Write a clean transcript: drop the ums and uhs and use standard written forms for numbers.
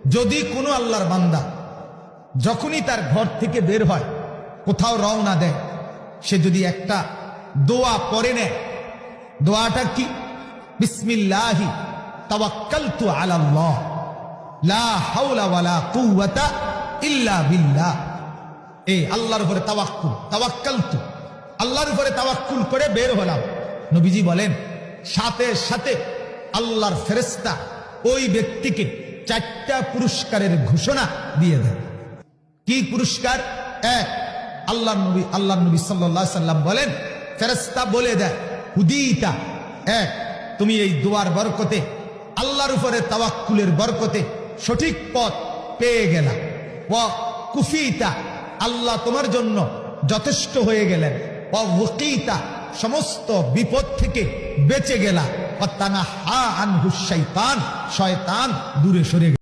যদি কোনো আল্লাহর বান্দা যখনই তার ঘর থেকে বের হয়, কোথাও রওনা দেয়, সে যদি একটা দোয়া পড়ে নেয়, দোয়াটা কি? বিসমিল্লাহি তাওয়াক্কালতু আলাল্লাহ লা হাওলা ওয়ালা কুওয়াতা ইল্লা বিল্লাহ। এই আল্লাহর উপরে তাওয়াক্কালতু, আল্লাহর উপরে তাওয়াক্কুল করে বের হলাম। নবীজি বলেন সাথে সাথে আল্লাহর ফেরেশতা ওই ব্যক্তিকে 4টা পুরস্কারের ঘোষণা দিয়ে দেন। কি পুরস্কার? এক, আল্লাহর নবী সাল্লাল্লাহু আলাইহি সাল্লাম বলেন, ফেরেশতা বলে দেয় হুদিতা, এক, তুমি এই দোয়ার বরকতে, আল্লাহর উপরে তাওয়াক্কুলের বরকতে সঠিক পথ পেয়ে গেলা। ওয়া কুফিতা, আল্লাহ তোমার জন্য যথেষ্ট হয়ে গেলেন। ওয়া ওয়াকিতা, সমস্ত বিপদ থেকে বেঁচে গেলা। ওয়া তানাহা আনহু শাইতান, শয়তান দূরে সরে গেল।